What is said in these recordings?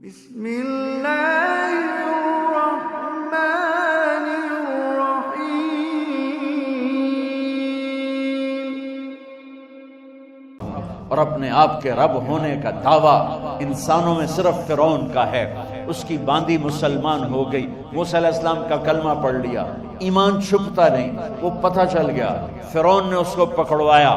بسم اللہ الرحمن الرحیم۔ اور اپنے آپ کے رب ہونے کا دعویٰ انسانوں میں صرف فرعون کا ہے۔ اس کی باندی مسلمان ہو گئی، موسیٰ علیہ السلام کا کلمہ پڑھ لیا، ایمان چھپتا نہیں، وہ پتہ چل گیا۔ فرعون نے اس کو پکڑوایا،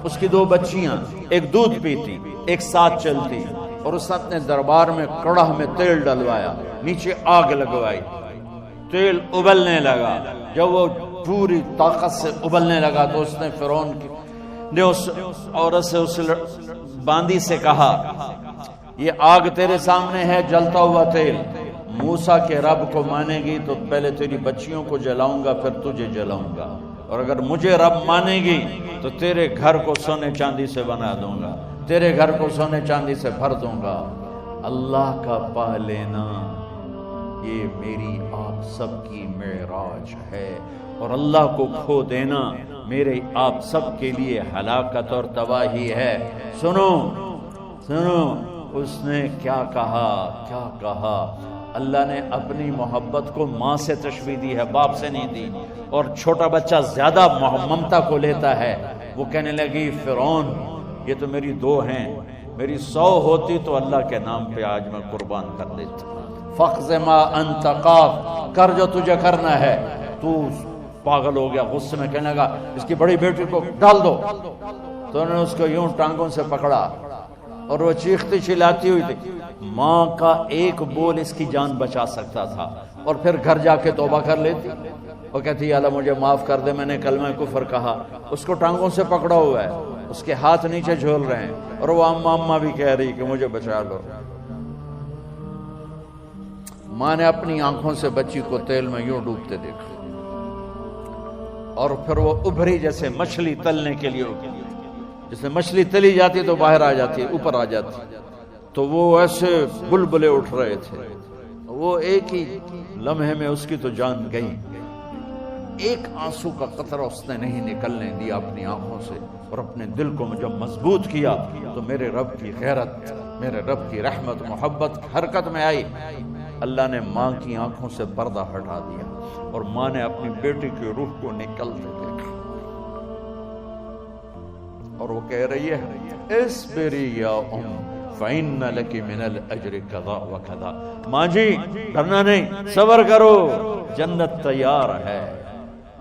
اس کی 2 بچیاں، ایک دودھ پیتی ایک ساتھ چلتی، اور اس نے اپنے دربار میں کڑاہ میں تیل ڈلوایا، نیچے آگ لگوائی، تیل ابلنے لگا۔ جب وہ پوری طاقت سے ابلنے لگا تو اس نے فرعون نے اس عورت سے، اس باندی سے کہا، یہ آگ تیرے سامنے ہے، جلتا ہوا تیل، موسیٰ کے رب کو مانے گی تو پہلے تیری بچیوں کو جلاؤں گا، پھر تجھے جلاؤں گا، اور اگر مجھے رب مانے گی تو تیرے گھر کو سونے چاندی سے بنا دوں گا، تیرے گھر کو سونے چاندی سے بھر دوں گا۔ اللہ کا پا لینا یہ میری آپ سب کی معراج ہے، اور اللہ کو کھو دینا میرے آپ سب کے لیے ہلاکت اور تباہی ہے۔ سنو سنو، اس نے کیا کہا، کیا کہا؟ اللہ نے اپنی محبت کو ماں سے تشبیہ دی ہے، باپ سے نہیں دی، اور چھوٹا بچہ زیادہ ممتا کو لیتا ہے۔ وہ کہنے لگی، فرعون یہ تو میری 2 ہیں، میری 100 ہوتی تو اللہ کے نام پہ آج میں قربان کر دیتا۔ فَقْضِ مَا أَنْتَ قَاضٍ، کر جو تجھے کرنا ہے۔ تو پاگل ہو گیا، غصے میں کہنے لگا، اس کی بڑی بیٹی کو ڈال دو۔ تو انہوں نے اس کو یوں ٹانگوں سے پکڑا، اور وہ چیختی چلاتی ہوئی تھی۔ ماں کا ایک بول اس کی جان بچا سکتا تھا، اور پھر گھر جا کے توبہ کر لیتی، وہ کہتی، اللہ مجھے معاف کر دے، میں نے کلمہ کفر کہا۔ اس کو ٹانگوں سے پکڑا ہوا ہے، اس کے ہاتھ نیچے جھول رہے ہیں، اور وہ اماں اماں بھی کہہ رہی کہ مجھے بچا لو۔ ماں نے اپنی آنکھوں سے بچی کو تیل میں یوں ڈوبتے دیکھا، اور پھر وہ ابھری جیسے مچھلی تلنے کے لیے ہوگی، جیسے مچھلی تلی جاتی تو باہر آ جاتی ہے، اوپر آ جاتی، تو وہ ایسے بلبلے اٹھ رہے تھے۔ وہ ایک ہی لمحے میں اس کی تو جان گئی، ایک آنسو کا قطرہ اس نے نہیں نکلنے دیا اپنی آنکھوں سے، اور اپنے دل کو جب مضبوط کیا تو میرے رب کی غیرت، میرے رب کی رحمت محبت حرکت میں آئی۔ اللہ نے ماں کی آنکھوں سے پردہ ہٹا دیا، اور ماں نے اپنی بیٹی کی روح کو نکلتے دیکھا، اور وہ کہہ رہی ہے، اصبری یا ام فإن لك من الأجر كذا وكذا۔ ماں جی ڈرنا نہیں، صبر کرو، جنت تیار ہے،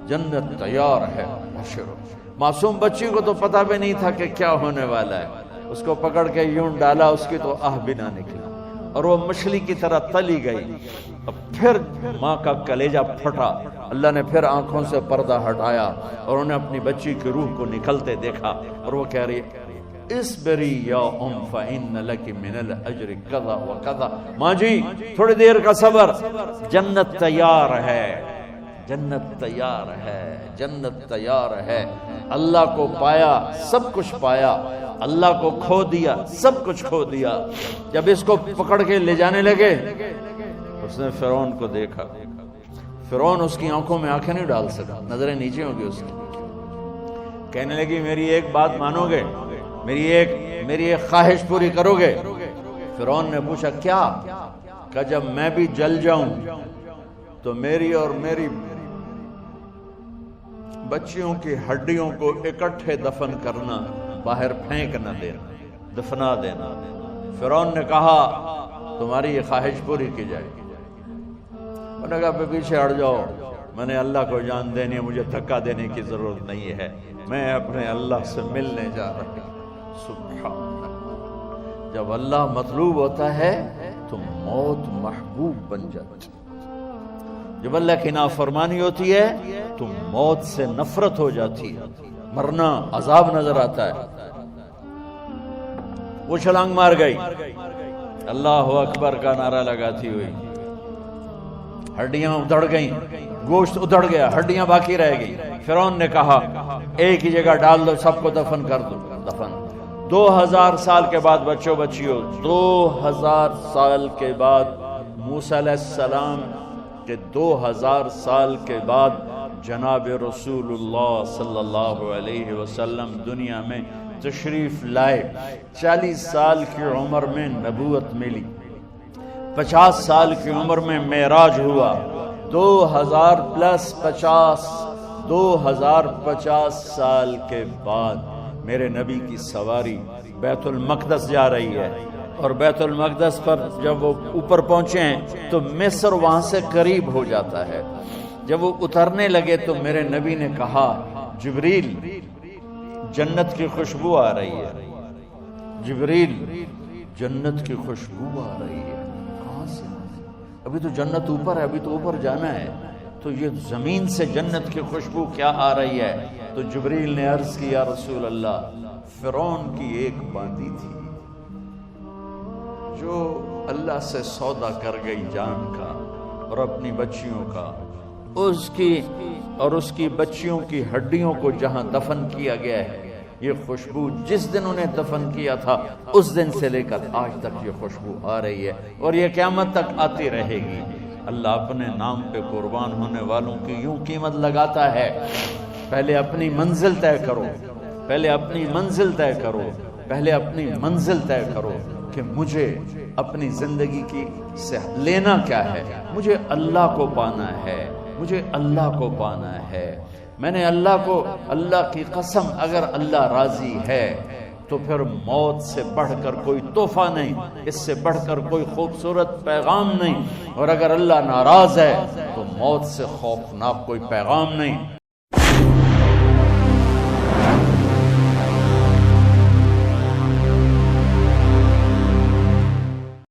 جنت تیار ہے، بشرو۔ معصوم بچی کو تو پتہ بھی نہیں تھا کہ کیا ہونے والا ہے، اس کو پکڑ کے یوں ڈالا، اس کی تو آہ بھی نہ نکلی، اور وہ مچھلی کی طرح تلی گئی۔ اب پھر ماں کا کلیجہ پھٹا، اللہ نے پھر آنکھوں سے پردہ ہٹایا، اور انہیں اپنی بچی کی روح کو نکلتے دیکھا، اور وہ کہہ رہی ہے، اصبری یا ام فإن لك من الأجر كذا وكذا۔ ماں جی تھوڑی دیر کا صبر، جنت تیار ہے، جنت تیار ہے، جنت تیار ہے۔ اللہ کو پایا، سب کچھ پایا، اللہ کو کھو دیا، سب کچھ کھو دیا۔ جب اس کو پکڑ کے لے جانے لگے، اس نے فرعون کو دیکھا۔ فرعون اس کی آنکھوں میں آنکھیں نہیں ڈال سکا، نظریں نیچے ہوں گی اس کی۔ کہنے لگی، میری ایک بات مانو گے، میری ایک خواہش پوری کرو گے؟ فرعون نے پوچھا، کیا؟ کہ جب میں بھی جل جاؤں تو میری اور میری بچیوں کی ہڈیوں کو اکٹھے دفن کرنا، باہر پھینک نہ دینا، دفنا دینا۔ فرعون نے کہا، تمہاری یہ خواہش پوری کی جائے گی۔ انہوں نے کہا، پیچھے ہٹ جاؤ، میں نے اللہ کو جان دینی ہے، مجھے دھکا دینے کی ضرورت نہیں ہے، میں اپنے اللہ سے ملنے جا رہا ہوں۔ سبحان اللہ، جب اللہ مطلوب ہوتا ہے تو موت محبوب بن جاتی، جب اللہ کی نافرمانی ہوتی ہے تو موت سے نفرت ہو جاتی ہے، مرنا عذاب نظر آتا ہے۔ وہ چھلانگ مار گئی، اللہ اکبر کا نعرہ لگاتی ہوئی، ہڈیاں ادھڑ گئیں، گوشت ادھڑ گیا، ہڈیاں باقی رہ گئی۔ فرعون نے کہا، ایک ہی جگہ ڈال دو، سب کو دفن کر دو۔ دفن 2000 سال کے بعد، بچوں بچیوں، 2000 سال کے بعد، موسیٰ علیہ السلام کے 2000 سال کے بعد جناب رسول اللہ صلی اللہ علیہ وسلم دنیا میں تشریف لائے۔ 40 سال کی عمر میں نبوت ملی، 50 سال کی عمر میں معراج ہوا، 2000 پلس 50، 2050 سال کے بعد میرے نبی کی سواری بیت المقدس جا رہی ہے، اور بیت المقدس پر جب وہ اوپر پہنچے ہیں تو مصر وہاں سے قریب ہو جاتا ہے۔ جب وہ اترنے لگے تو میرے نبی نے کہا جبریل جنت کی خوشبو آ رہی ہے، جبریل جنت کی خوشبو آ رہی ہے، کہاں سے؟ ابھی تو جنت اوپر ہے، ابھی تو اوپر جانا ہے، تو یہ زمین سے جنت کی خوشبو کیا آ رہی ہے؟ تو جبریل نے عرض کی یا رسول اللہ، فرعون کی ایک باندی تھی جو اللہ سے سودا کر گئی جان کا اور اپنی بچیوں کا، اس کی بچیوں کی ہڈیوں کو جہاں دفن کیا گیا ہے، یہ خوشبو جس دن انہیں دفن کیا تھا اس دن سے لے کر آج تک یہ خوشبو آ رہی ہے، اور یہ قیامت تک آتی رہے گی۔ اللہ اپنے نام پہ قربان ہونے والوں کی یوں قیمت لگاتا ہے، پہلے اپنی منزل طے کرو، پہلے اپنی منزل طے کرو، پہلے اپنی منزل طے کرو کہ مجھے اپنی زندگی کی سے لینا کیا ہے، مجھے اللہ کو پانا ہے، مجھے اللہ کو پانا ہے۔ میں نے اللہ کی قسم، اگر اللہ راضی ہے تو پھر موت سے بڑھ کر کوئی تحفہ نہیں، اس سے بڑھ کر کوئی خوبصورت پیغام نہیں، اور اگر اللہ ناراض ہے تو موت سے خوفناک کوئی پیغام نہیں۔